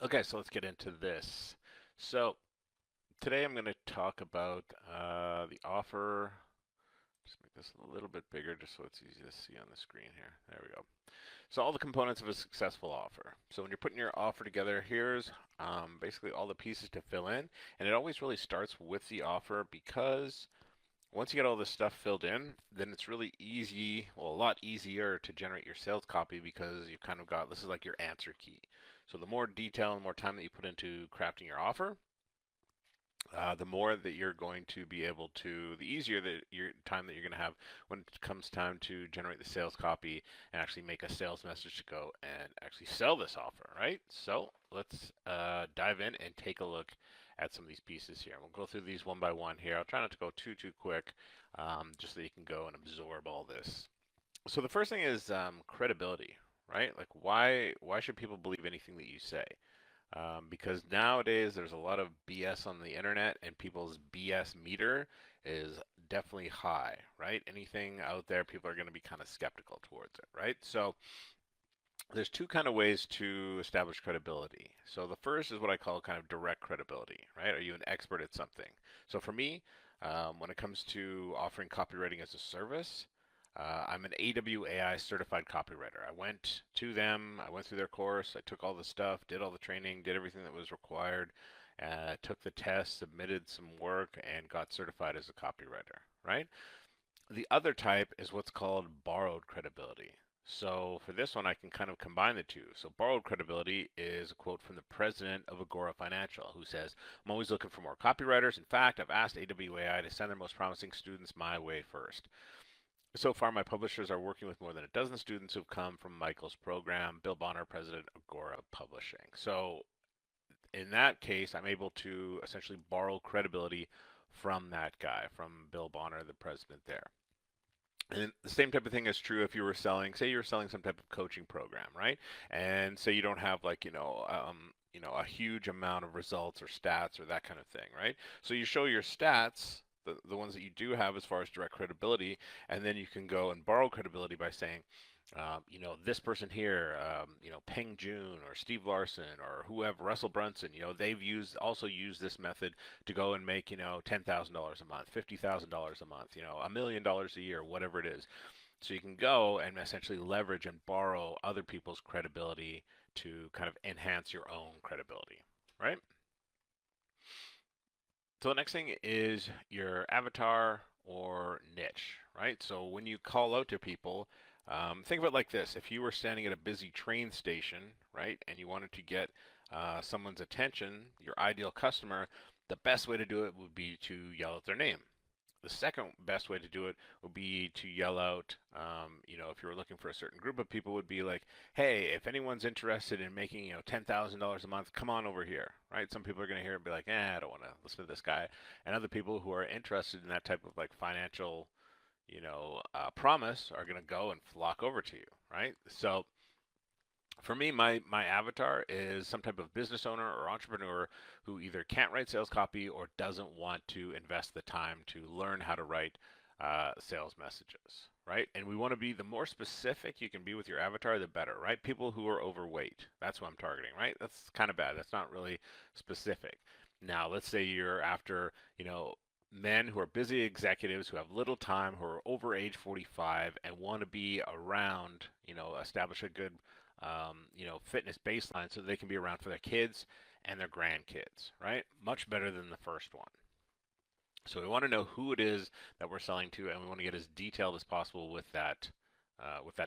Okay, so let's get into this. So today I'm going to talk about the offer. Just make this a little bit bigger just so it's easy to see on the screen here. There we go. So all the components of a successful offer. So when you're putting your offer together, here's basically all the pieces to fill in. And it always really starts with the offer because once you get all this stuff filled in, then it's really easy, well, a lot easier to generate your sales copy because you've kind of got, this is like your answer key. So the more detail and more time that you put into crafting your offer, the more that you're going to be able to, the easier that your time that you're going to have when it comes time to generate the sales copy and actually make a sales message to go and actually sell this offer, right? So let's dive in and take a look at some of these pieces here. We'll go through these one by one here. I'll try not to go too quick, just so you can go and absorb all this. So the first thing is credibility, right? Like why should people believe anything that you say? Because nowadays there's a lot of BS on the internet, and people's BS meter is definitely high, right? Anything out there, people are going to be kind of skeptical towards it, right? So there's two kind of ways to establish credibility. So the first is what I call kind of direct credibility, right? Are you an expert at something? So for me, when it comes to offering copywriting as a service, I'm an AWAI certified copywriter. I went to them, I went through their course, I took all the stuff, did all the training, did everything that was required, took the test, submitted some work, and got certified as a copywriter, right? The other type is what's called borrowed credibility. So for this one, I can kind of combine the two. So borrowed credibility is a quote from the president of Agora Financial, who says, "I'm always looking for more copywriters. In fact, I've asked AWAI to send their most promising students my way first. So far, my publishers are working with more than a dozen students who've come from Michael's program." Bill Bonner, president of Agora Publishing. So in that case, I'm able to essentially borrow credibility from that guy, from Bill Bonner, the president there. And the same type of thing is true if you were selling, say you were selling some type of coaching program, right? And say you don't have like, a huge amount of results or stats or that kind of thing, right? So you show your stats, the ones that you do have as far as direct credibility, and then you can go and borrow credibility by saying, this person here, Peng Joon or Steve Larson or whoever, Russell Brunson, they've also used this method to go and make, $10,000 a month, $50,000 a month, $1 million a year, whatever it is. So you can go and essentially leverage and borrow other people's credibility to kind of enhance your own credibility, right? So the next thing is your avatar or niche, right? So when you call out to people, think of it like this. If you were standing at a busy train station, right, and you wanted to get someone's attention, your ideal customer, the best way to do it would be to yell out their name. The second best way to do it would be to yell out, if you were looking for a certain group of people, would be like, "Hey, if anyone's interested in making, $10,000 a month, come on over here," right? Some people are going to hear it and be like, I don't want to listen to this guy. And other people who are interested in that type of like financial, promise are going to go and flock over to you, right? So for me, my avatar is some type of business owner or entrepreneur who either can't write sales copy or doesn't want to invest the time to learn how to write sales messages, right? And we want to be, the more specific you can be with your avatar, the better, right? People who are overweight, that's what I'm targeting, right? That's kind of bad. That's not really specific. Now, let's say you're after, men who are busy executives who have little time, who are over age 45 and want to be around, establish a good fitness baseline so they can be around for their kids and their grandkids, right? Much better than the first one. So we want to know who it is that we're selling to, and we want to get as detailed as possible with that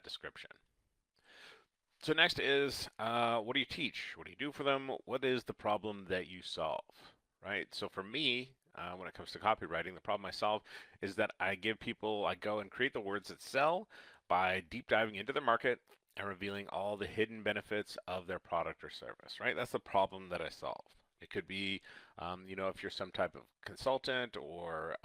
description. So next is, what do you teach? What do you do for them? What is the problem that you solve, right? So for me, when it comes to copywriting, the problem I solve is that I go and create the words that sell by deep diving into the market and revealing all the hidden benefits of their product or service, right? That's the problem that I solve. It could be, if you're some type of consultant or,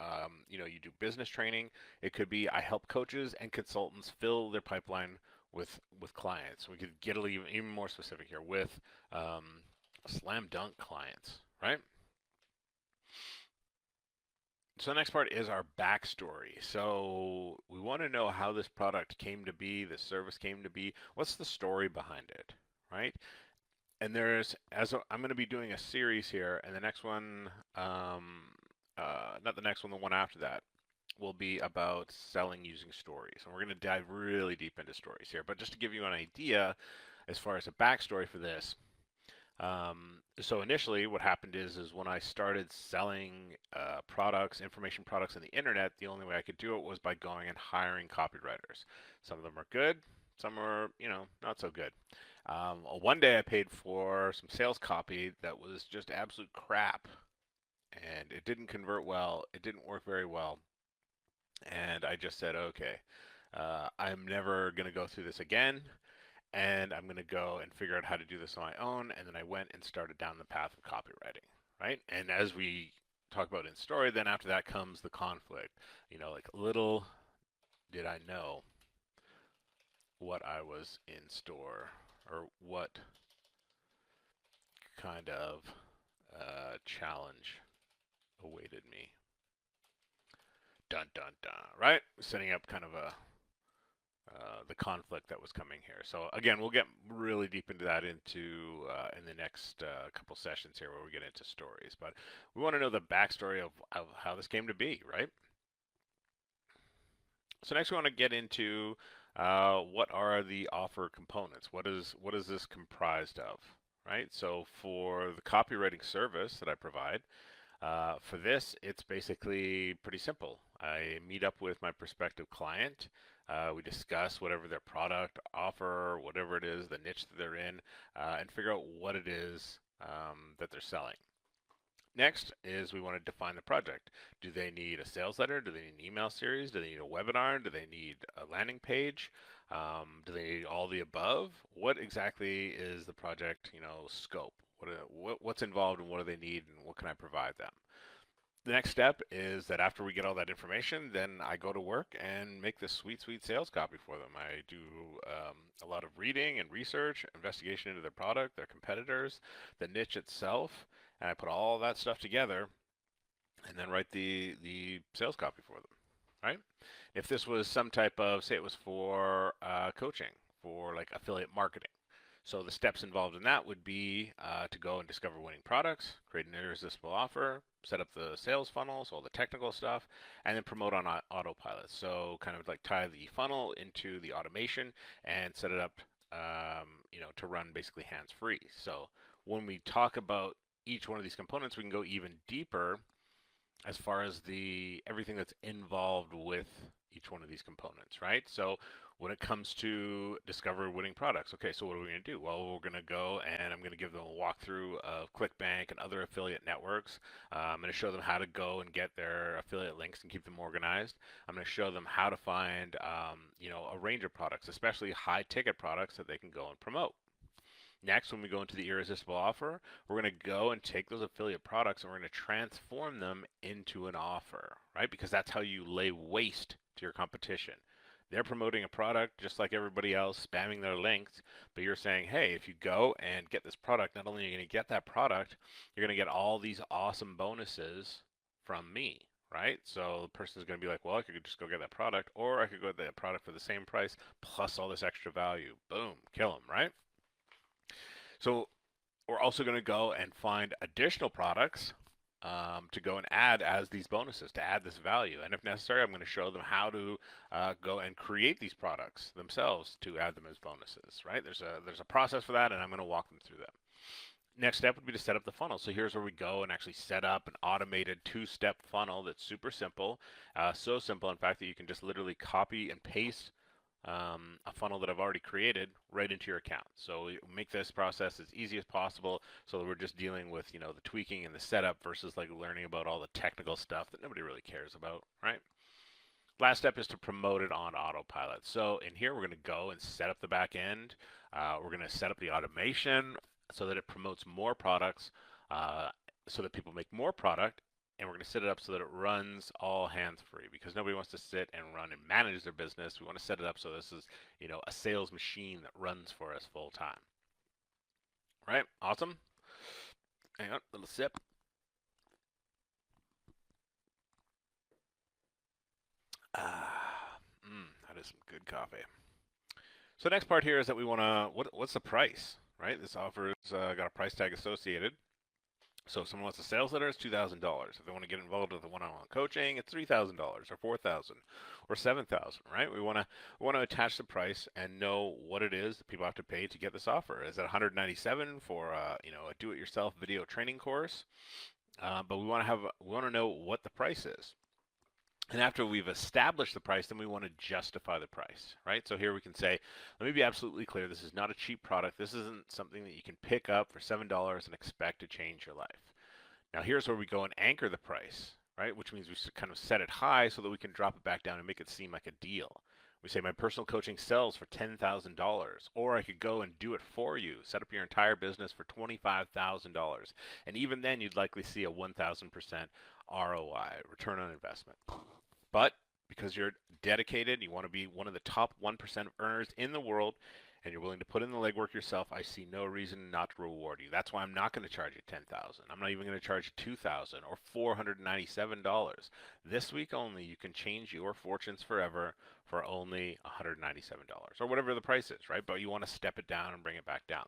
you do business training. It could be I help coaches and consultants fill their pipeline with clients. We could get even more specific here with slam dunk clients, right? So the next part is our backstory. So we want to know how this product came to be, the service came to be. What's the story behind it, right? And I'm going to be doing a series here, and the next one, not the next one, the one after that, will be about selling using stories. And we're going to dive really deep into stories here. But just to give you an idea, as far as a backstory for this, so initially what happened is when I started selling products, information products on the internet, the only way I could do it was by going and hiring copywriters. Some of them are good, some are, not so good. One day I paid for some sales copy that was just absolute crap, and it didn't convert well. It didn't work very well. And I just said, okay, I'm never going to go through this again, and I'm going to go and figure out how to do this on my own. And then I went and started down the path of copywriting, right? And as we talk about in story, then after that comes the conflict. Like little did I know what I was in store, or what kind of challenge awaited me. Dun dun dun. Right? Setting up kind of the conflict that was coming here. So again, we'll get really deep into that in the next couple sessions here, where we get into stories. But we want to know the backstory of how this came to be, right? So next, we want to get into what are the offer components. What is this comprised of, right? So for the copywriting service that I provide, for this, it's basically pretty simple. I meet up with my prospective client. We discuss whatever their product, offer, whatever it is, the niche that they're in, and figure out what it is that they're selling. Next is we want to define the project. Do they need a sales letter? Do they need an email series? Do they need a webinar? Do they need a landing page? Do they need all the above? What exactly is the project, scope? What's involved, and what do they need, and what can I provide them? The next step is that after we get all that information, then I go to work and make this sweet, sweet sales copy for them. I do a lot of reading and research, investigation into their product, their competitors, the niche itself, and I put all that stuff together and then write the sales copy for them, right? If this was some type of, say it was for coaching, for like affiliate marketing, so the steps involved in that would be to go and discover winning products, create an irresistible offer, set up the sales funnel, so all the technical stuff, and then promote on autopilot. So kind of like tie the funnel into the automation and set it up, to run basically hands-free. So when we talk about each one of these components, we can go even deeper as far as everything that's involved with each one of these components, right? So when it comes to discover winning products, okay, so what are we going to do? Well, we're going to go and I'm going to give them a walkthrough of ClickBank and other affiliate networks. I'm going to show them how to go and get their affiliate links and keep them organized. I'm going to show them how to find, a range of products, especially high ticket products that they can go and promote. Next, when we go into the irresistible offer, we're going to go and take those affiliate products and we're going to transform them into an offer, right? Because that's how you lay waste to your competition. They're promoting a product just like everybody else, spamming their links, but you're saying, hey, if you go and get this product, not only are you going to get that product, you're going to get all these awesome bonuses from me, right? So the person is going to be like, well, I could just go get that product, or I could go get that product for the same price plus all this extra value. Boom, kill them, right? So we're also going to go and find additional products to go and add as these bonuses, to add this value. And if necessary, I'm going to show them how to go and create these products themselves to add them as bonuses, right? There's a process for that, and I'm going to walk them through that. Next step would be to set up the funnel. So here's where we go and actually set up an automated two-step funnel that's super simple. So simple, in fact, that you can just literally copy and paste a funnel that I've already created right into your account. So we make this process as easy as possible so that we're just dealing with, the tweaking and the setup versus like learning about all the technical stuff that nobody really cares about, right? Last step is to promote it on autopilot. So in here, we're going to go and set up the back end. We're going to set up the automation so that it promotes more products, so that people make more product, and we're going to set it up so that it runs all hands-free, because nobody wants to sit and run and manage their business. We want to set it up so this is, a sales machine that runs for us full time. Right? Awesome. Hang on, little sip. That is some good coffee. So next part here is that we want to, what's the price? right? This offer's got a price tag associated. So if someone wants a sales letter, it's $2,000. If they want to get involved with a one-on-one coaching, it's $3,000 or $4,000 or $7,000, right? We want to attach the price and know what it is that people have to pay to get this offer. Is it $197 for a do-it-yourself video training course? But we want to know what the price is. And after we've established the price, then we want to justify the price, right? So here we can say, let me be absolutely clear. This is not a cheap product. This isn't something that you can pick up for $7 and expect to change your life. Now here's where we go and anchor the price, right? Which means we kind of set it high so that we can drop it back down and make it seem like a deal. We say my personal coaching sells for $10,000, or I could go and do it for you, set up your entire business for $25,000. And even then you'd likely see a 1,000% ROI, return on investment. But because you're dedicated, you want to be one of the top 1% of earners in the world, and you're willing to put in the legwork yourself, I see no reason not to reward you. That's why I'm not going to charge you $10,000. I'm not even going to charge you $2,000 or $497. This week only, you can change your fortunes forever for only $197 or whatever the price is, right? But you want to step it down and bring it back down.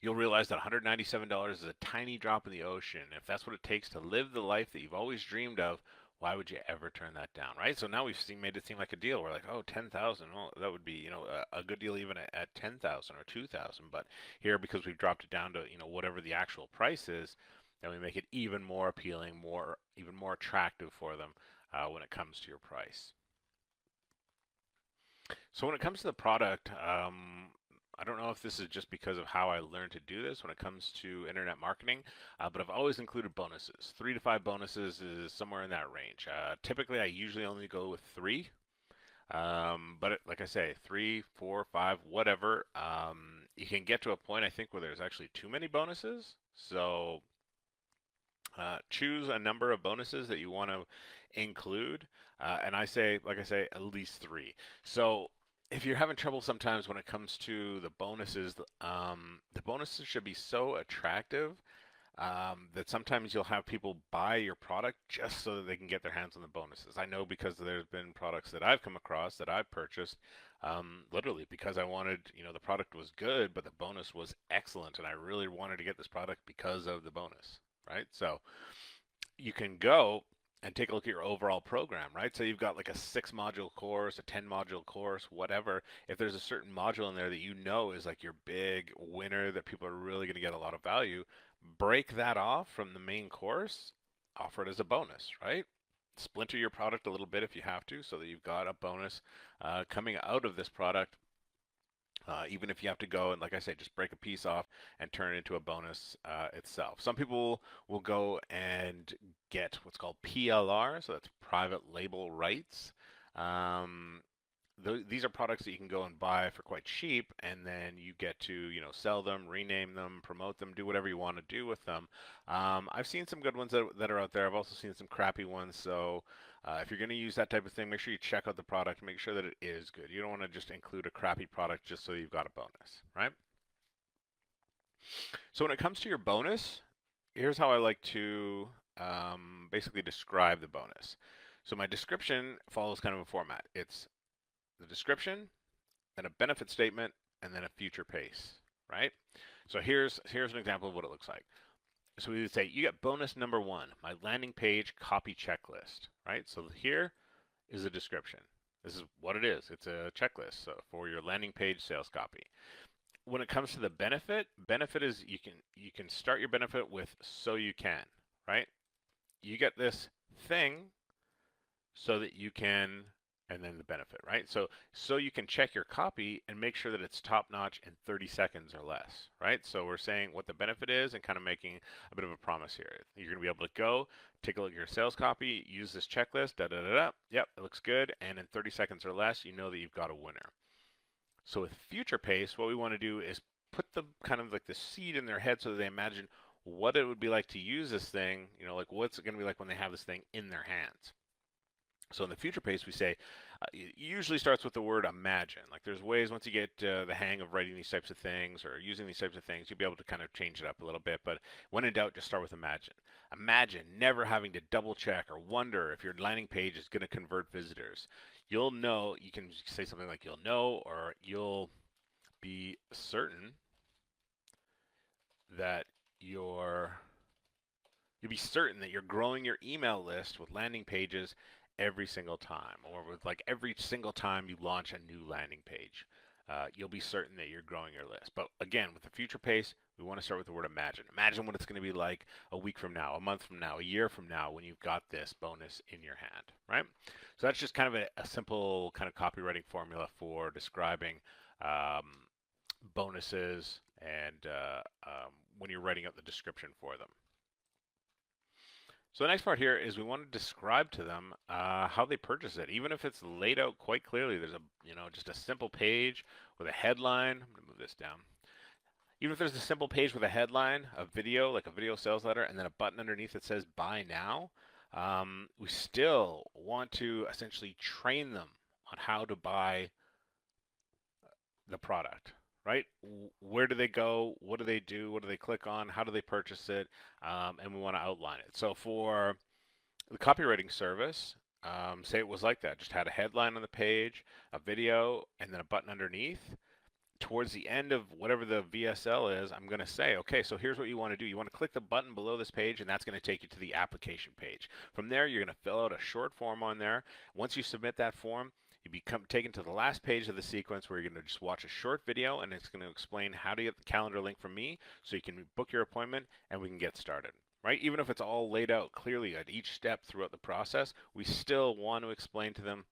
You'll realize that $197 is a tiny drop in the ocean. If that's what it takes to live the life that you've always dreamed of, why would you ever turn that down, right? So now made it seem like a deal. We're like, oh, 10,000. Well, that would be, a good deal even at 10,000 or 2,000. But here, because we've dropped it down to, whatever the actual price is, then we make it even more appealing, even more attractive for them when it comes to your price. So when it comes to the product, I don't know if this is just because of how I learned to do this when it comes to internet marketing, but I've always included bonuses. 3 to 5 bonuses is somewhere in that range. Typically, I usually only go with 3, but like I say, 3, 4, 5, whatever. You can get to a point, I think, where there's actually too many bonuses. So choose a number of bonuses that you want to include, and like I say, at least 3. So if you're having trouble sometimes when it comes to the bonuses should be so attractive that sometimes you'll have people buy your product just so that they can get their hands on the bonuses. I know because there's been products that I've come across that I've purchased literally because I wanted, the product was good, but the bonus was excellent, and I really wanted to get this product because of the bonus, right? So you can go and take a look at your overall program, right? So you've got like a 6-module course, a 10-module course, whatever. If there's a certain module in there that is like your big winner that people are really going to get a lot of value, break that off from the main course, offer it as a bonus, right? Splinter your product a little bit if you have to, so that you've got a bonus coming out of this product. Even if you have to go and, like I say, just break a piece off and turn it into a bonus itself. Some people will go and get what's called PLR, so that's private label rights. These are products that you can go and buy for quite cheap, and then you get to, sell them, rename them, promote them, do whatever you want to do with them. I've seen some good ones that are out there. I've also seen some crappy ones, so if you're going to use that type of thing, make sure you check out the product, make sure that it is good. You don't want to just include a crappy product just so you've got a bonus, right? So when it comes to your bonus, here's how I like to basically describe the bonus. So my description follows kind of a format. It's the description, then a benefit statement, and then a future pace, right? So here's an example of what it looks like. So we would say you get bonus number 1, my landing page copy checklist, right? So here is a description. This is what it is. It's a checklist for your landing page sales copy. When it comes to the benefit is you can start your benefit with so you can, right? You get this thing so that you can, and then the benefit, right? So you can check your copy and make sure that it's top notch in 30 seconds or less, right? So we're saying what the benefit is and kind of making a bit of a promise here. You're going to be able to go, take a look at your sales copy, use this checklist, Yep, it looks good. And in 30 seconds or less, you know that you've got a winner. So with future pace, what we want to do is put the kind of like the seed in their head so that they imagine what it would be like to use this thing, like what's it going to be like when they have this thing in their hands. So in the future pace, we say, it usually starts with the word imagine. Like there's ways once you get the hang of writing these types of things or using these types of things, you'll be able to kind of change it up a little bit. But when in doubt, just start with imagine. Imagine never having to double check or wonder if your landing page is going to convert visitors. You'll know, you can say something like you'll know, or you'll be certain that you'll be certain that you're growing your email list with landing pages every single time, or with like every single time you launch a new landing page. You'll be certain that you're growing your list. But again, with the future pace, we want to start with the word imagine. Imagine what it's going to be like a week from now, a month from now, a year from now when you've got this bonus in your hand, right? So that's just kind of a simple kind of copywriting formula for describing um, bonuses and when you're writing out the description for them. So the next part here is we want to describe to them how they purchase it, even if it's laid out quite clearly. There's just a simple page with a headline. I'm gonna move this down. Even if there's a simple page with a headline, a video, like a video sales letter, and then a button underneath that says buy now, we still want to essentially train them on how to buy the product, right? Where do they go? What do they do? What do they click on? How do they purchase it? And we want to outline it. So for the copywriting service, say it was like that, just had a headline on the page, a video, and then a button underneath. Towards the end of whatever the VSL is, I'm going to say, okay, so here's what you want to do. You want to click the button below this page, and that's going to take you to the application page. From there, you're going to fill out a short form on there. Once you submit that form, you become taken to the last page of the sequence where you're going to just watch a short video, and it's going to explain how to get the calendar link from me so you can book your appointment, and we can get started. Right? Even if it's all laid out clearly at each step throughout the process, we still want to explain to them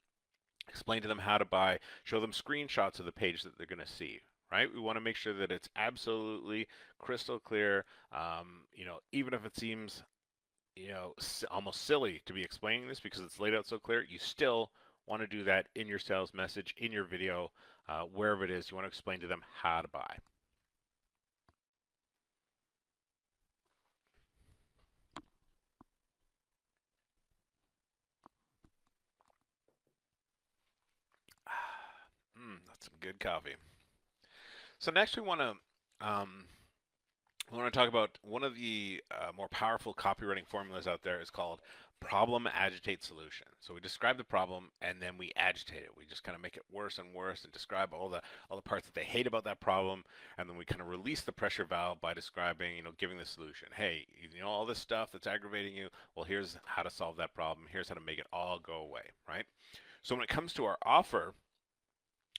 how to buy, show them screenshots of the page that they're going to see, right? We want to make sure that it's absolutely crystal clear. Even if it seems, almost silly to be explaining this because it's laid out so clear, you still want to do that in your sales message, in your video, wherever it is. You want to explain to them how to buy. That's some good coffee. So next we want to talk about one of the more powerful copywriting formulas out there is called problem, agitate, solution. So we describe the problem and then we agitate it. We just kind of make it worse and worse and describe all the parts that they hate about that problem, and then we kind of release the pressure valve by describing, giving the solution. Hey, all this stuff that's aggravating you, well, here's how to solve that problem. Here's how to make it all go away, right? So when it comes to our offer,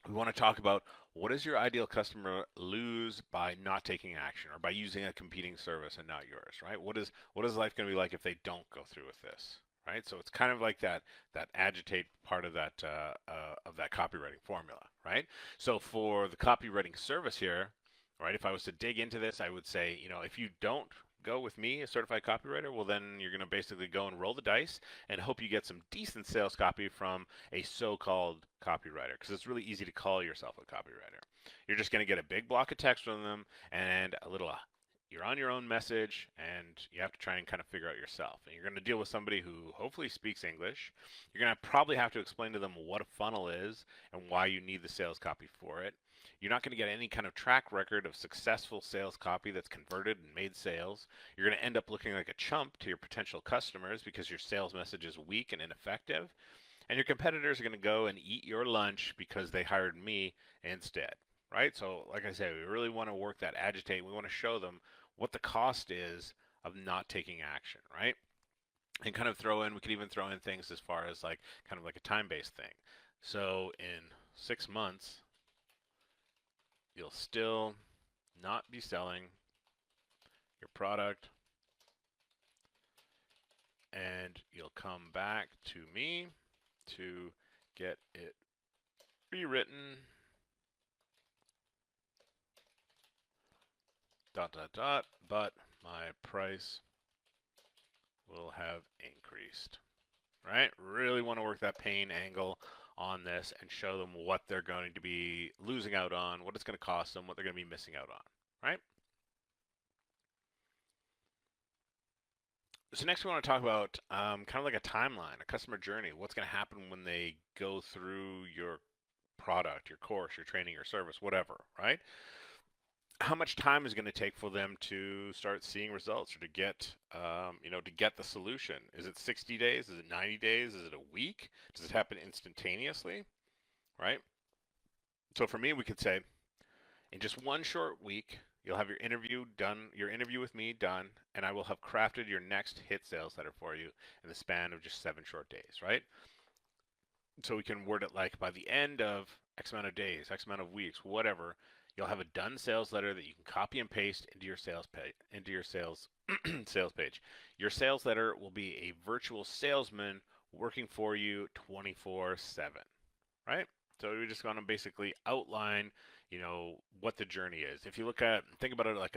we want to talk about what does your ideal customer lose by not taking action or by using a competing service and not yours, right? What is life going to be like if they don't go through with this, right? So it's kind of like that agitate part of that copywriting formula, right? So for the copywriting service here, right, if I was to dig into this, I would say, if you don't go with me, a certified copywriter, well, then you're going to basically go and roll the dice and hope you get some decent sales copy from a so-called copywriter, because it's really easy to call yourself a copywriter. You're just going to get a big block of text from them and a little you're on your own message, and you have to try and kind of figure out yourself. And you're going to deal with somebody who hopefully speaks English. You're going to probably have to explain to them what a funnel is and why you need the sales copy for it. You're not going to get any kind of track record of successful sales copy that's converted and made sales. You're going to end up looking like a chump to your potential customers because your sales message is weak and ineffective. And your competitors are going to go and eat your lunch because they hired me instead, right? So like I said, we really want to work that agitate. We want to show them what the cost is of not taking action, right? And kind of we could even throw in things as far as like kind of like a time-based thing. So in 6 months, you'll still not be selling your product, and you'll come back to me to get it rewritten, ... but my price will have increased, right? Really want to work that pain angle on this and show them what they're going to be losing out on, what it's going to cost them, what they're going to be missing out on, right? So next we want to talk about kind of like a timeline, a customer journey. What's going to happen when they go through your product, your course, your training, your service, whatever, right? How much time is going to take for them to start seeing results or to get, to get the solution? Is it 60 days? Is it 90 days? Is it a week? Does it happen instantaneously, right? So for me, we could say in just one short week, You'll have your interview with me done, and I will have crafted your next hit sales letter for you in the span of just 7 short days, right? So we can word it like by the end of X amount of days, X amount of weeks, whatever, you'll have a done sales letter that you can copy and paste into your sales page, into your sales sales page. Your sales letter will be a virtual salesman working for you 24/7, right? So we're just going to basically outline, what the journey is. If you think about it like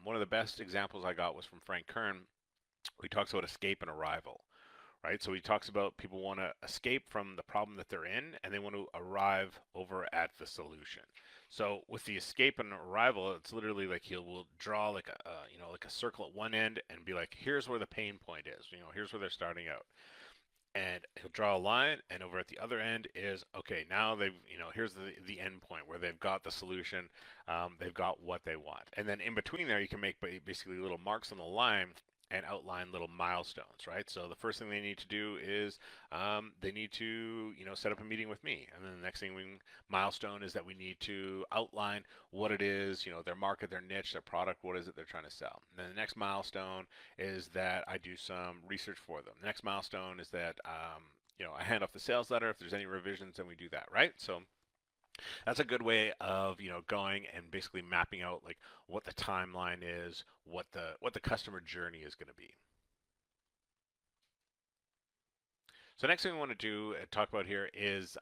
one of the best examples I got was from Frank Kern. He talks about escape and arrival, right? So he talks about people want to escape from the problem that they're in and they want to arrive over at the solution. So with the escape and arrival, it's literally like he will draw like like a circle at one end and be like, here's where the pain point is. Here's where they're starting out. And he'll draw a line, and over at the other end is, okay, now here's the end point where they've got the solution, they've got what they want. And then in between there, you can make basically little marks on the line and outline little milestones, right? So the first thing they need to do is they need to, set up a meeting with me. And then the next milestone is that we need to outline what it is, their market, their niche, their product, what is it they're trying to sell. And then the next milestone is that I do some research for them. The next milestone is that, I hand off the sales letter. If there's any revisions, then we do that, right? So that's a good way of going and basically mapping out like what the timeline is, what the customer journey is going to be. So next thing we want to do and talk about here is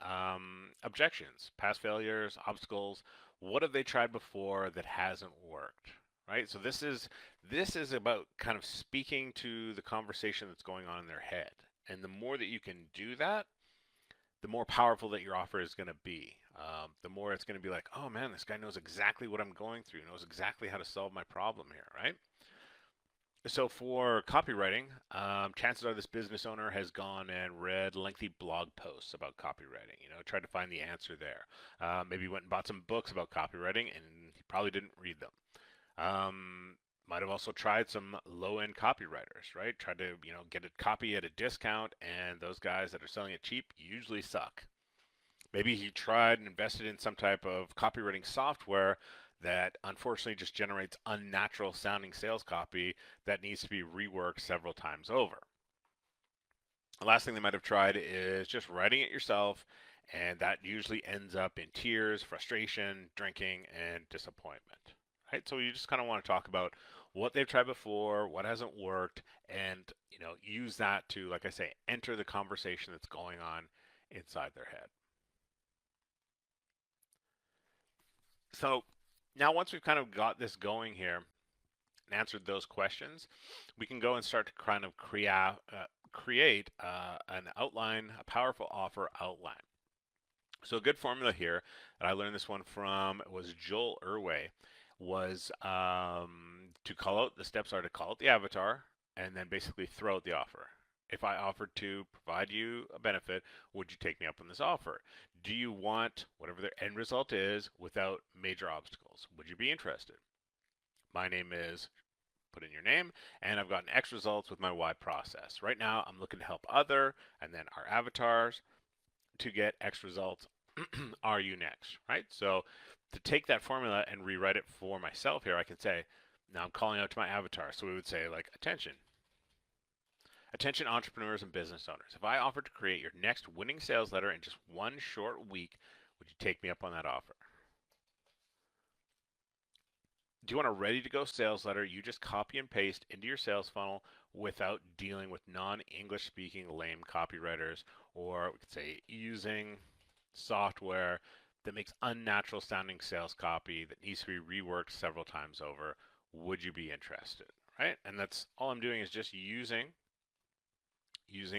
objections, past failures, obstacles. What have they tried before that hasn't worked, right? So this is about kind of speaking to the conversation that's going on in their head. And the more that you can do that, the more powerful that your offer is going to be. The more it's going to be like, oh man, this guy knows exactly what I'm going through, knows exactly how to solve my problem here, right? So for copywriting, chances are this business owner has gone and read lengthy blog posts about copywriting, tried to find the answer there. Maybe went and bought some books about copywriting and he probably didn't read them. Might have also tried some low-end copywriters, right? Tried to, get a copy at a discount, and those guys that are selling it cheap usually suck. Maybe he tried and invested in some type of copywriting software that unfortunately just generates unnatural sounding sales copy that needs to be reworked several times over. The last thing they might have tried is just writing it yourself, and that usually ends up in tears, frustration, drinking, and disappointment. Right? So you just kind of want to talk about what they've tried before, what hasn't worked, and use that to, like I say, enter the conversation that's going on inside their head. So now once we've kind of got this going here and answered those questions, we can go and start to kind of create an outline, a powerful offer outline. So a good formula here, and I learned this one from, was Joel Irway, was to call out, the steps are to call out the avatar and then basically throw out the offer. If I offered to provide you a benefit, would you take me up on this offer? Do you want whatever the end result is without major obstacles? Would you be interested? My name is, put in your name, and I've gotten X results with my Y process. Right now, I'm looking to help other, and then our avatars to get X results. Are you next, right? So to take that formula and rewrite it for myself here, I can say, now I'm calling out to my avatar. So we would say like, attention entrepreneurs and business owners. If I offered to create your next winning sales letter in just one short week, would you take me up on that offer? Do you want a ready-to-go sales letter you just copy and paste into your sales funnel without dealing with non-English speaking lame copywriters, or we could say using software that makes unnatural sounding sales copy that needs to be reworked several times over? Would you be interested, right? And that's all I'm doing is just using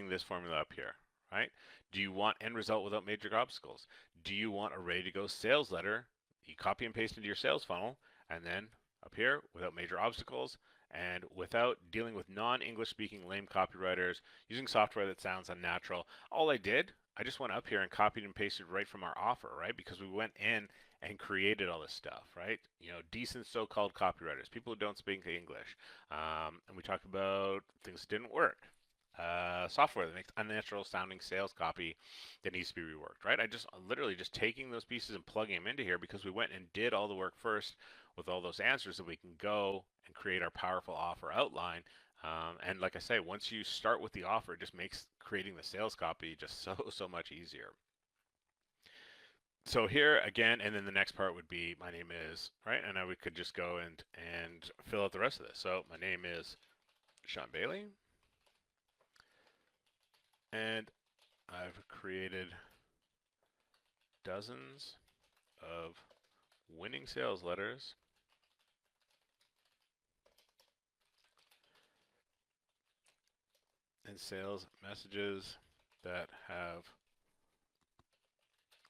this formula up here, right? Do you want end result without major obstacles? Do you want a ready-to-go sales letter you copy and paste into your sales funnel, and then up here, without major obstacles and without dealing with non-English speaking lame copywriters, using software that sounds unnatural? All I did, I just went up here and copied and pasted right from our offer, right? Because we went in and created all this stuff, right? Decent so-called copywriters, people who don't speak English. And we talked about things that didn't work. Software that makes unnatural sounding sales copy that needs to be reworked, right? I just literally just taking those pieces and plugging them into here because we went and did all the work first with all those answers that we can go and create our powerful offer outline. And like I say, once you start with the offer, it just makes creating the sales copy just so much easier. So here again, and then the next part would be my name is, right? And now we could just go and fill out the rest of this. So my name is Shawn Bayley, and I've created dozens of winning sales letters and sales messages that have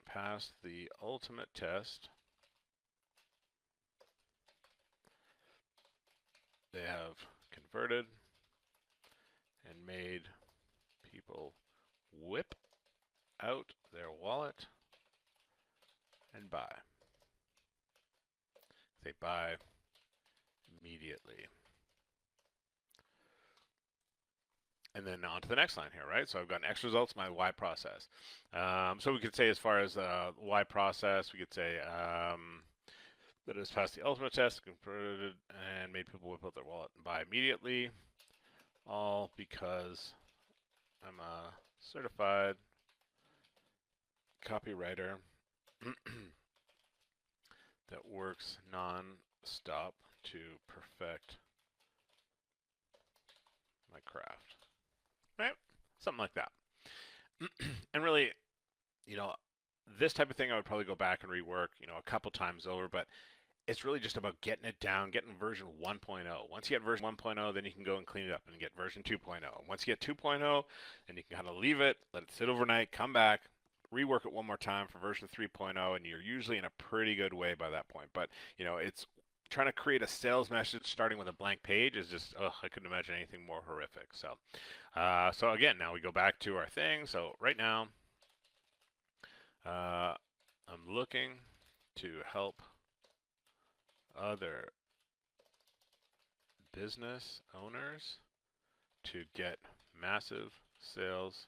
passed the ultimate test. They have converted and made people whip out their wallet and buy. They buy immediately. And then on to the next line here, right? So I've got X results, my Y process. So we could say as far as Y process, we could say that has passed the ultimate test, converted, and made people whip out their wallet and buy immediately, all because I'm a certified copywriter that works non-stop to perfect my craft. Right? Something like that. And really, you know, this type of thing I would probably go back and rework, a couple times over, but it's really just about getting it down, getting version 1.0. Once you get version 1.0, then you can go and clean it up and get version 2.0. Once you get 2.0, then you can kind of leave it, let it sit overnight, come back, rework it one more time for version 3.0, and you're usually in a pretty good way by that point. But, it's trying to create a sales message starting with a blank page is just, I couldn't imagine anything more horrific. So again, now we go back to our thing. So right now, I'm looking to help other business owners to get massive sales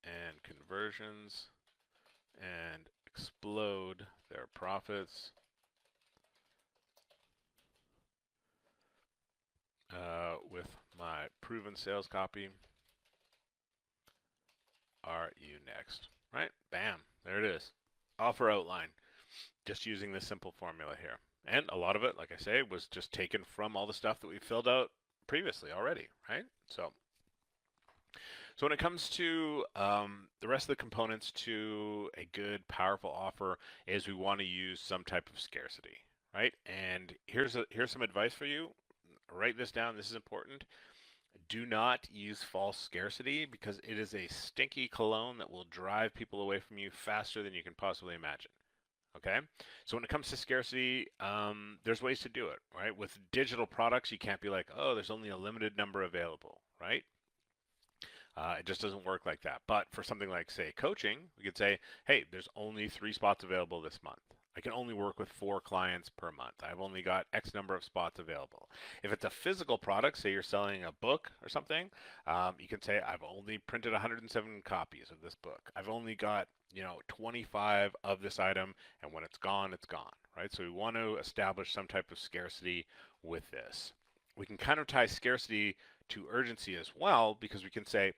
and conversions and explode their profits with my proven sales copy. Are you next? Right? Bam. There it is. Offer outline. Just using this simple formula here. And a lot of it, like I say, was just taken from all the stuff that we filled out previously already, right? So when it comes to the rest of the components to a good, powerful offer is we want to use some type of scarcity, right? And here's some advice for you. Write this down. This is important. Do not use false scarcity because it is a stinky cologne that will drive people away from you faster than you can possibly imagine. Okay, so when it comes to scarcity, there's ways to do it, right? With digital products, you can't be like, oh, there's only a limited number available, right? It just doesn't work like that. But for something like, say, coaching, we could say, hey, there's only 3 spots available this month. I can only work with 4 clients per month. I've only got X number of spots available. If it's a physical product, say you're selling a book or something, you can say, I've only printed 107 copies of this book. I've only got 25 of this item, and when it's gone, right? So we want to establish some type of scarcity with this. We can kind of tie scarcity to urgency as well, because we can say,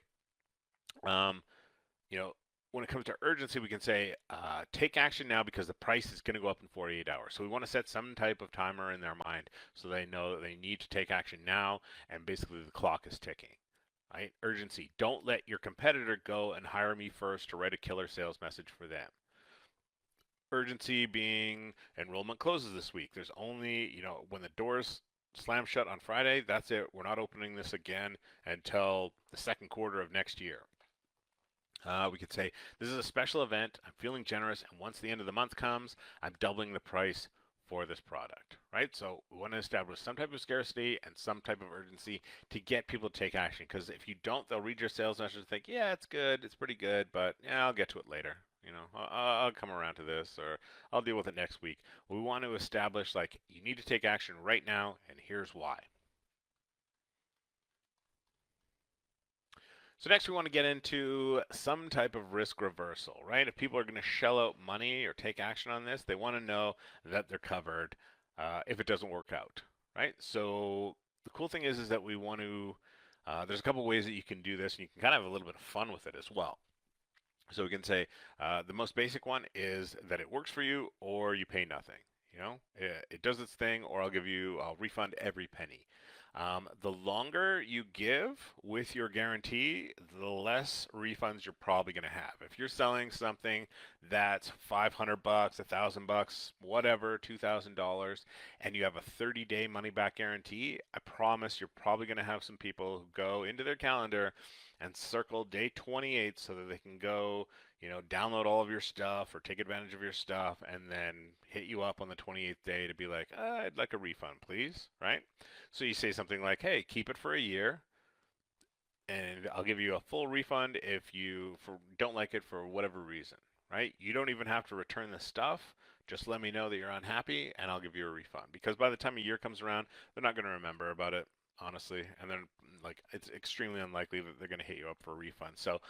when it comes to urgency, we can say, take action now because the price is going to go up in 48 hours. So we want to set some type of timer in their mind so they know that they need to take action now, and basically the clock is ticking. Right? Urgency. Don't let your competitor go and hire me first to write a killer sales message for them. Urgency being enrollment closes this week. There's only, when the doors slam shut on Friday, that's it. We're not opening this again until the second quarter of next year. We could say, this is a special event. I'm feeling generous. And once the end of the month comes, I'm doubling the price for this product, right? So we want to establish some type of scarcity and some type of urgency to get people to take action. Because if you don't, they'll read your sales message and think, yeah, it's good. It's pretty good, but yeah, I'll get to it later. I'll come around to this, or I'll deal with it next week. We want to establish, like, you need to take action right now, and here's why. So next we want to get into some type of risk reversal, right? If people are going to shell out money or take action on this, they want to know that they're covered if it doesn't work out, right? So the cool thing is that we want to, there's a couple ways that you can do this, and you can kind of have a little bit of fun with it as well. So we can say the most basic one is that it works for you or you pay nothing. You know, it does its thing, or I'll refund every penny. The longer you give with your guarantee, the less refunds you're probably going to have. If you're selling something that's $500, $1,000, whatever, $2,000, and you have a 30-day money-back guarantee, I promise you're probably going to have some people who go into their calendar and circle day 28 so that they can go, download all of your stuff or take advantage of your stuff and then hit you up on the 28th day to be like, I'd like a refund, please, right? So you say something like, hey, keep it for a year and I'll give you a full refund if you don't like it for whatever reason, right? You don't even have to return the stuff. Just let me know that you're unhappy and I'll give you a refund. Because by the time a year comes around, they're not going to remember about it, honestly. And then it's extremely unlikely that they're going to hit you up for a refund. So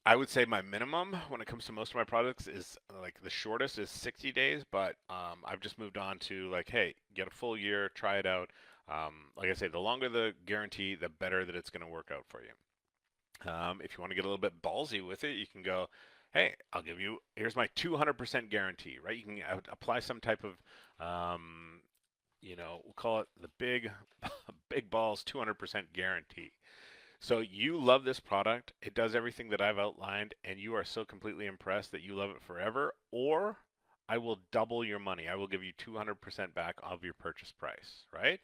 I would say my minimum when it comes to most of my products is like the shortest is 60 days, but I've just moved on to like, hey, get a full year, try it out. Like I say, the longer the guarantee, the better that it's going to work out for you. If you want to get a little bit ballsy with it, you can go, hey, here's my 200% guarantee, right? You can apply some type of, we'll call it the big balls 200% guarantee. So you love this product, it does everything that I've outlined, and you are so completely impressed that you love it forever, or I will double your money. I will give you 200% back of your purchase price, right?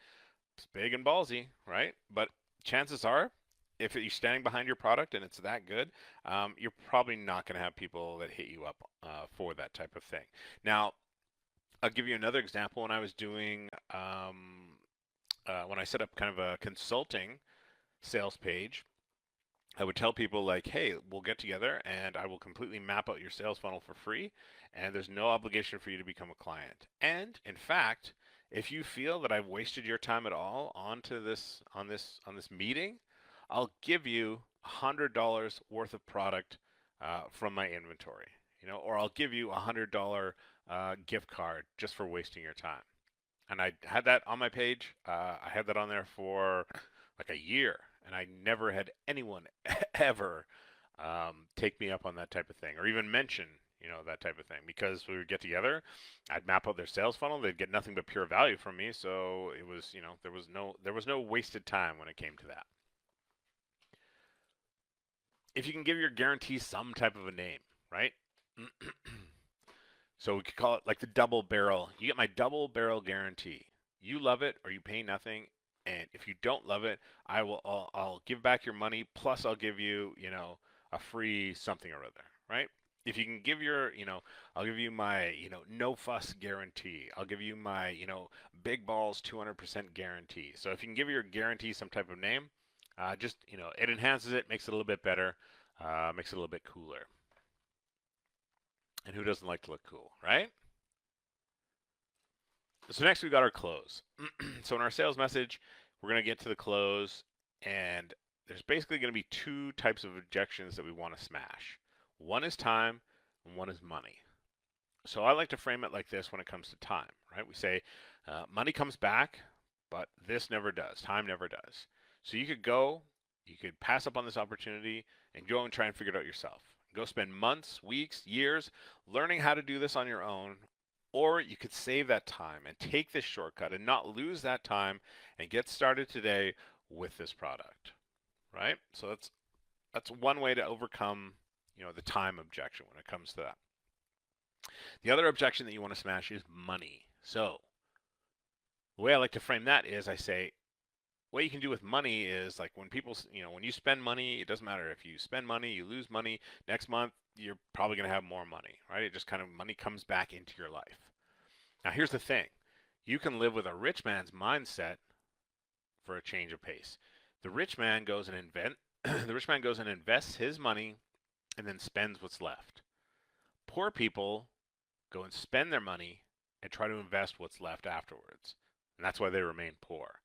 It's big and ballsy, right? But chances are, if you're standing behind your product and it's that good, you're probably not going to have people that hit you up for that type of thing. Now, I'll give you another example. When I was doing, when I set up kind of a consulting sales page, I would tell people like, hey, we'll get together and I will completely map out your sales funnel for free, and there's no obligation for you to become a client. And in fact, if you feel that I've wasted your time at all onto this on this meeting, I'll give you $100 worth of product from my inventory, or I'll give you $100 gift card just for wasting your time. And I had that on my page. I had that on there for like a year, and I never had anyone ever take me up on that type of thing, or even mention, that type of thing, because we would get together, I'd map out their sales funnel, they'd get nothing but pure value from me. So it was, there was no wasted time when it came to that. If you can give your guarantee some type of a name, right? So we could call it like the double barrel. You get my double barrel guarantee. You love it or you pay nothing. And if you don't love it, I'll give back your money. Plus I'll give you, a free something or other, right? If you can give I'll give you my, no fuss guarantee. I'll give you my, big balls 200% guarantee. So if you can give your guarantee some type of name, just, it enhances it, makes it a little bit better, makes it a little bit cooler. And who doesn't like to look cool, right? So next we got our close. So in our sales message, we're going to get to the close, and there's basically going to be two types of objections that we want to smash. One is time, and one is money. So I like to frame it like this when it comes to time, right? We say money comes back, but this never does. Time never does. So you could pass up on this opportunity and go and try and figure it out yourself. Go spend months, weeks, years learning how to do this on your own, or you could save that time and take this shortcut and not lose that time and get started today with this product, right? So that's one way to overcome, the time objection when it comes to that. The other objection that you want to smash is money. So the way I like to frame that is I say, what you can do with money is like when people, when you spend money, it doesn't matter if you spend money, you lose money, next month, you're probably going to have more money, right? It just kind of money comes back into your life. Now, here's the thing. You can live with a rich man's mindset for a change of pace. The rich man goes and invests his money and then spends what's left. Poor people go and spend their money and try to invest what's left afterwards. And that's why they remain poor.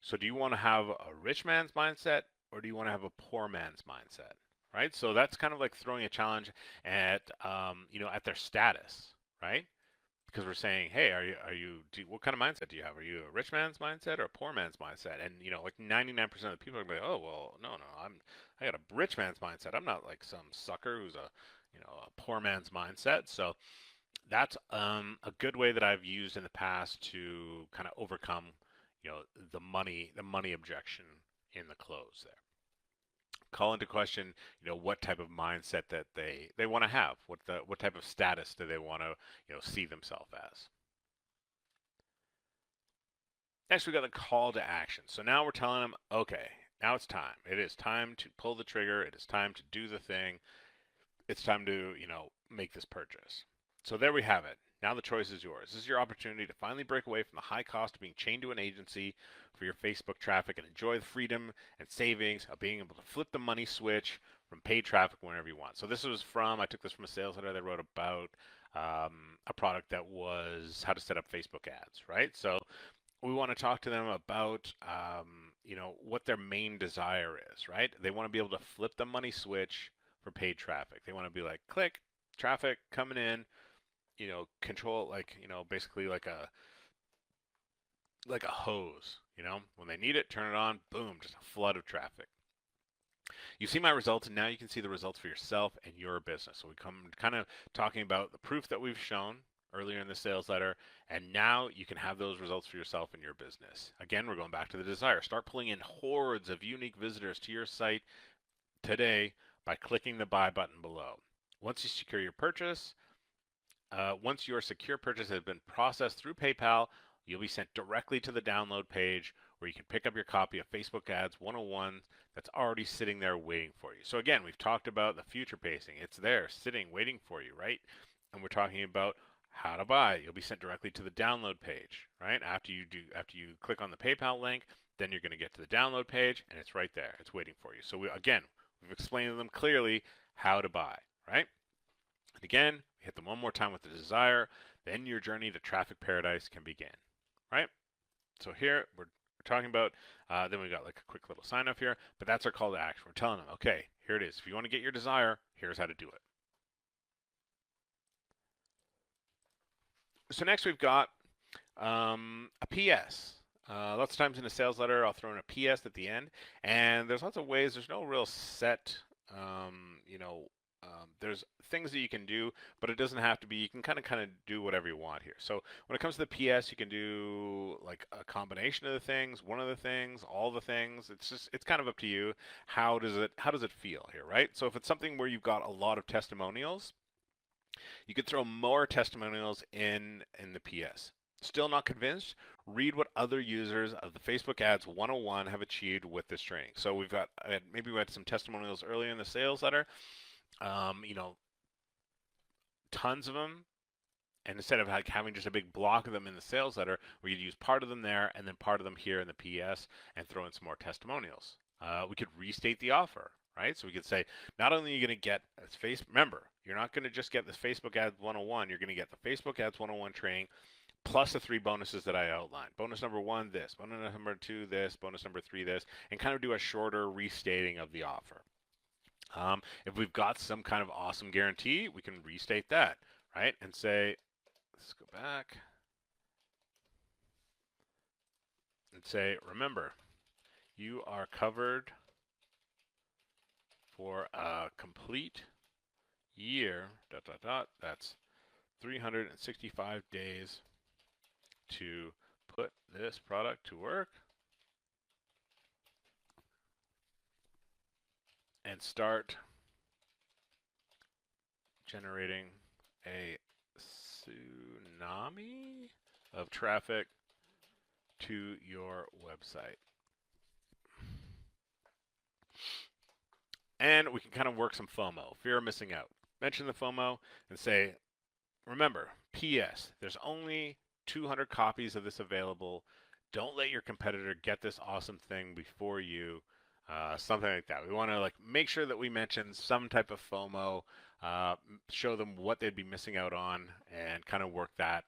So do you want to have a rich man's mindset or do you want to have a poor man's mindset? Right? So that's kind of like throwing a challenge at at their status, right? Because we're saying, hey, what kind of mindset do you have? Are you a rich man's mindset or a poor man's mindset? And like 99% of the people are gonna be like, oh well, no, I got a rich man's mindset. I'm not like some sucker who's a poor man's mindset. So that's a good way that I've used in the past to kind of overcome, the money objection in the close there. Call into question, what type of mindset that they want to have. What type of status do they want to, see themselves as? Next, we got the call to action. So now we're telling them, okay, now it's time. It is time to pull the trigger. It is time to do the thing. It's time to, make this purchase. So there we have it. Now the choice is yours. This is your opportunity to finally break away from the high cost of being chained to an agency for your Facebook traffic and enjoy the freedom and savings of being able to flip the money switch from paid traffic whenever you want. So I took this from a sales letter that wrote about a product that was how to set up Facebook ads, right? So we want to talk to them about, what their main desire is, right? They want to be able to flip the money switch for paid traffic. They want to be like, click, traffic coming in, control, like, basically like a hose, when they need it, turn it on, boom, just a flood of traffic. You see my results, and now you can see the results for yourself and your business. So we come kind of talking about the proof that we've shown earlier in the sales letter, and now you can have those results for yourself and your business. Again, we're going back to the desire. Start pulling in hordes of unique visitors to your site today by clicking the buy button below. Once you secure your purchase, once your secure purchase has been processed through PayPal, you'll be sent directly to the download page where you can pick up your copy of Facebook Ads 101 that's already sitting there waiting for you. So again, we've talked about the future pacing. It's there, sitting, waiting for you, right? And we're talking about how to buy. You'll be sent directly to the download page, right? After you click on the PayPal link, then you're going to get to the download page, and it's right there. It's waiting for you. So we've explained to them clearly how to buy, right? And again, hit them one more time with the desire, then your journey to traffic paradise can begin, right? So here we're talking about, then we got like a quick little sign off here, but that's our call to action. We're telling them, okay, here it is. If you want to get your desire, here's how to do it. So next we've got a PS. Lots of times in a sales letter, I'll throw in a PS at the end, and there's lots of ways. There's no real set, there's things that you can do, but it doesn't have to be. You can kind of do whatever you want here. So when it comes to the PS, you can do like a combination of the things, one of the things, all the things. It's kind of up to you. How does it feel here, right? So if it's something where you've got a lot of testimonials, you could throw more testimonials in the PS. Still not convinced? Read what other users of the Facebook Ads 101 have achieved with this training. So we had some testimonials earlier in the sales letter. Tons of them. And instead of like having just a big block of them in the sales letter, we could use part of them there and then part of them here in the PS and throw in some more testimonials. We could restate the offer, right? So we could say, not only are you going to get this remember, you're not going to just get this Facebook Ads 101, you're going to get the Facebook Ads 101 training plus the 3 bonuses that I outlined. Bonus number 1, this. Bonus number 2, this. Bonus number 3, this. And kind of do a shorter restating of the offer. If we've got some kind of awesome guarantee, we can restate that, right? And say, let's go back. And say, remember, you are covered for a complete year, ... That's 365 days to put this product to work and start generating a tsunami of traffic to your website. And we can kind of work some FOMO, fear of missing out. Mention the FOMO and say, remember, PS, there's only 200 copies of this available. Don't let your competitor get this awesome thing before you. Something like that. We want to make sure that we mention some type of FOMO, show them what they'd be missing out on, and kind of work that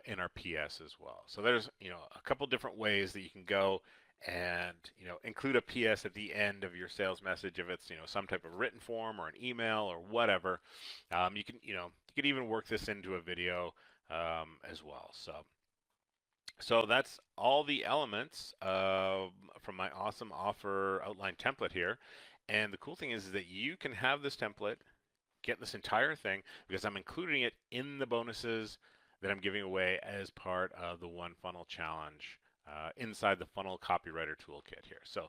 in our PS as well. So there's a couple different ways that you can go and include a PS at the end of your sales message if it's some type of written form or an email or whatever. You can even work this into a video as well. So that's all the elements from my awesome offer outline template here. And the cool thing is that you can have this template, get this entire thing, because I'm including it in the bonuses that I'm giving away as part of the One Funnel Challenge inside the Funnel Copywriter Toolkit here. So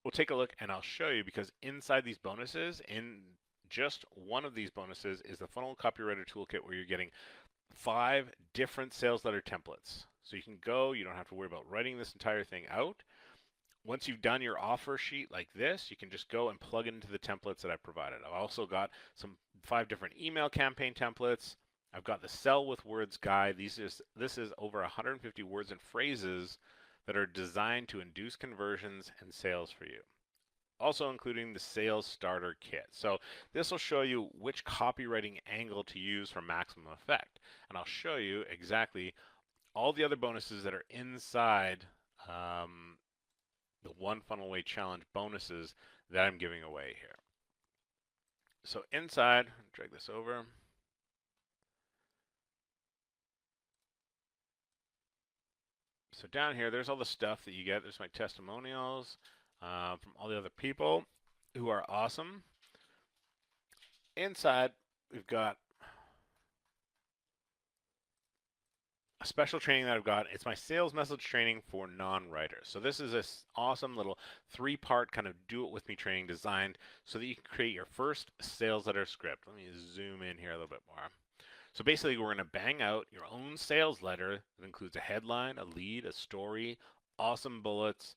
we'll take a look and I'll show you, because inside these bonuses, in just one of these bonuses is the Funnel Copywriter Toolkit, where you're getting 5 different sales letter templates. So you can go, you don't have to worry about writing this entire thing out. Once you've done your offer sheet like this, you can just go and plug it into the templates that I've provided. I've also got some 5 different email campaign templates. I've got the Sell with Words guide. This is over 150 words and phrases that are designed to induce conversions and sales for you. Also including the Sales Starter Kit. So this will show you which copywriting angle to use for maximum effect. And I'll show you exactly all the other bonuses that are inside the One Funnel Away Challenge bonuses that I'm giving away here. So inside, drag this over. So down here, there's all the stuff that you get. There's my testimonials from all the other people who are awesome. Inside, we've got a special training that I've got. It's my sales message training for non-writers. So this is this awesome little 3-part kind of do-it-with-me training designed so that you can create your first sales letter script. Let me zoom in here a little bit more. So basically, we're going to bang out your own sales letter that includes a headline, a lead, a story, awesome bullets,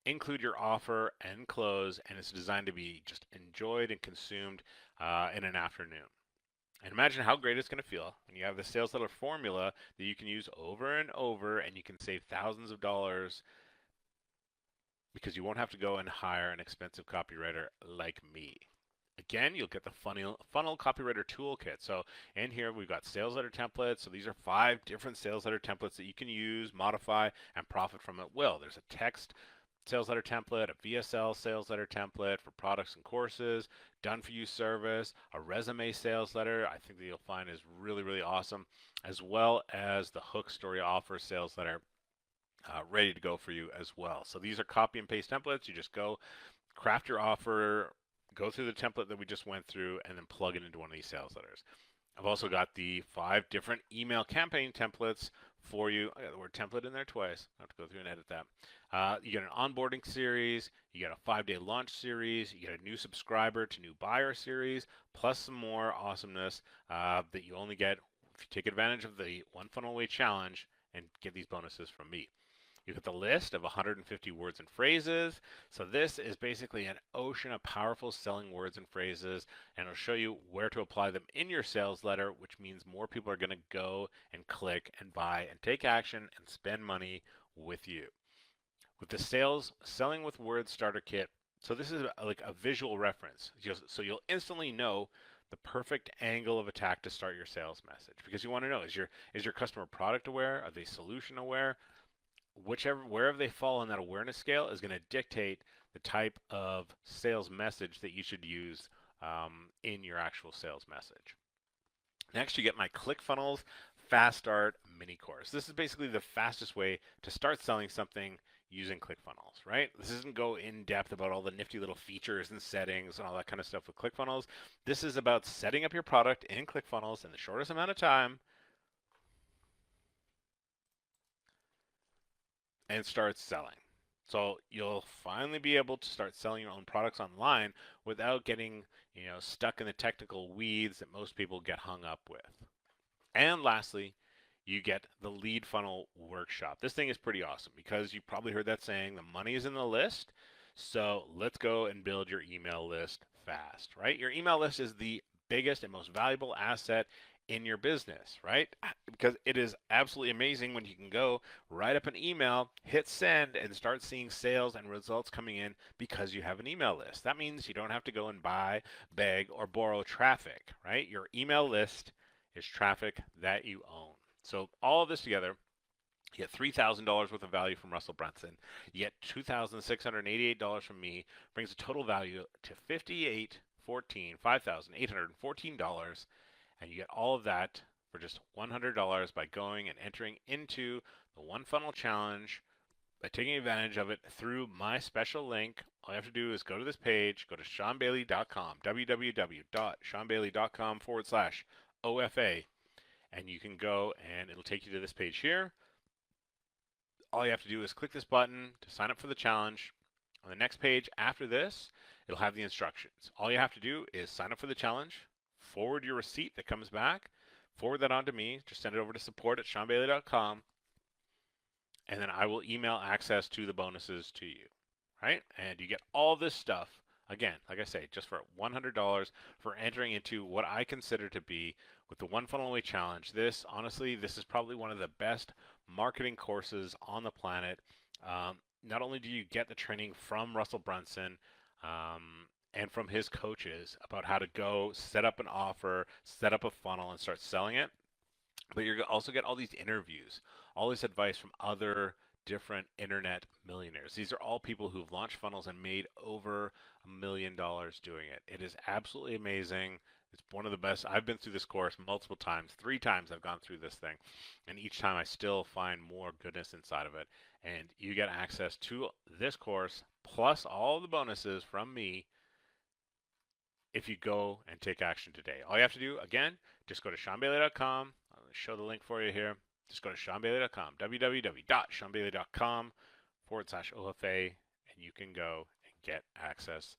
include your offer and close, and it's designed to be just enjoyed and consumed in an afternoon. And imagine how great it's going to feel when you have the sales letter formula that you can use over and over, and you can save thousands of dollars because you won't have to go and hire an expensive copywriter like me. Again, you'll get the Funnel Copywriter Toolkit. So in here, we've got sales letter templates. So these are 5 different sales letter templates that you can use, modify, and profit from at will. There's a text sales letter template, a VSL sales letter template for products and courses, done for you service, a resume sales letter I think that you'll find is really, really awesome, as well as the hook story offer sales letter ready to go for you as well. So these are copy and paste templates. You just go craft your offer, go through the template that we just went through, and then plug it into one of these sales letters. I've also got the 5 different email campaign templates for you. I got the word template in there twice. I have to go through and edit that. You get an onboarding series. You get a 5-day launch series. You get a new subscriber to new buyer series, plus some more awesomeness that you only get if you take advantage of the One Funnel Away Challenge and get these bonuses from me. You get the list of 150 words and phrases. So this is basically an ocean of powerful selling words and phrases, and it'll show you where to apply them in your sales letter, which means more people are going to go and click and buy and take action and spend money with you. With the Selling with Words Starter Kit, so this is like a visual reference. So you'll instantly know the perfect angle of attack to start your sales message, because you want to know, is your customer product aware? Are they solution aware? Wherever they fall on that awareness scale is going to dictate the type of sales message that you should use in your actual sales message. Next, you get my ClickFunnels Fast Start mini course. This is basically the fastest way to start selling something using ClickFunnels, right? This isn't go in depth about all the nifty little features and settings and all that kind of stuff with ClickFunnels. This is about setting up your product in ClickFunnels in the shortest amount of time and start selling. So you'll finally be able to start selling your own products online without getting, stuck in the technical weeds that most people get hung up with. And lastly, you get the lead funnel workshop. This thing is pretty awesome because you probably heard that saying, the money is in the list. So let's go and build your email list fast, right? Your email list is the biggest and most valuable asset in your business, right? Because it is absolutely amazing when you can go write up an email, hit send, and start seeing sales and results coming in because you have an email list. That means you don't have to go and buy, beg, or borrow traffic, right? Your email list is traffic that you own. So all of this together You get $3,000 worth of value from Russell Brunson. You get $2,688 from me. Brings the total value to $5,814, and you get all of that for just $100 by going and entering into the One Funnel Challenge by taking advantage of it through my special link. All you have to do is go to this page, go to ShawnBayley.com, www.ShawnBayley.com/OFA, and you can go and it'll take you to this page here. All you have to do is click this button to sign up for the challenge. On the next page after this, it'll have the instructions. All you have to do is sign up for the challenge, forward your receipt that comes back, forward that on to me, just send it over to support@ShawnBayley.com, and then I will email access to the bonuses to you, right? And you get all this stuff, again, like I say, just for $100 for entering into what I consider to be, with the One Funnel Away Challenge. This, honestly, this is probably one of the best marketing courses on the planet. Not only do you get the training from Russell Brunson and from his coaches about how to go set up an offer, set up a funnel, and start selling it, but you also get all these interviews, all this advice from other different internet millionaires. These are all people who've launched funnels and made over $1 million doing it. It is absolutely amazing. It's one of the best. I've been through this course multiple times. 3 times I've gone through this thing, and each time I still find more goodness inside of it. And you get access to this course plus all the bonuses from me if you go and take action today. All you have to do, again, just go to ShawnBayley.com. I'll show the link for you here. Just go to ShawnBayley.com, www.ShawnBayley.com/OFA, and you can go and get access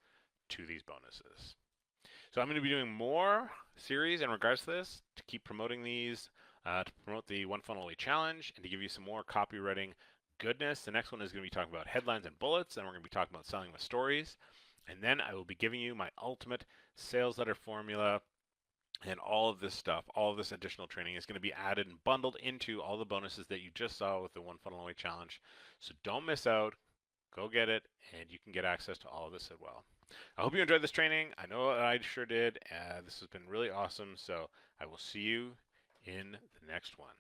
to these bonuses. So I'm going to be doing more series in regards to this to keep promoting these, to promote the One Funnel Away Challenge, and to give you some more copywriting goodness. The next one is going to be talking about headlines and bullets, and we're going to be talking about selling with stories. And then I will be giving you my ultimate sales letter formula, and all of this stuff, all of this additional training is going to be added and bundled into all the bonuses that you just saw with the One Funnel Away Challenge. So don't miss out. Go get it, and you can get access to all of this as well. I hope you enjoyed this training. I know I sure did. This has been really awesome. So I will see you in the next one.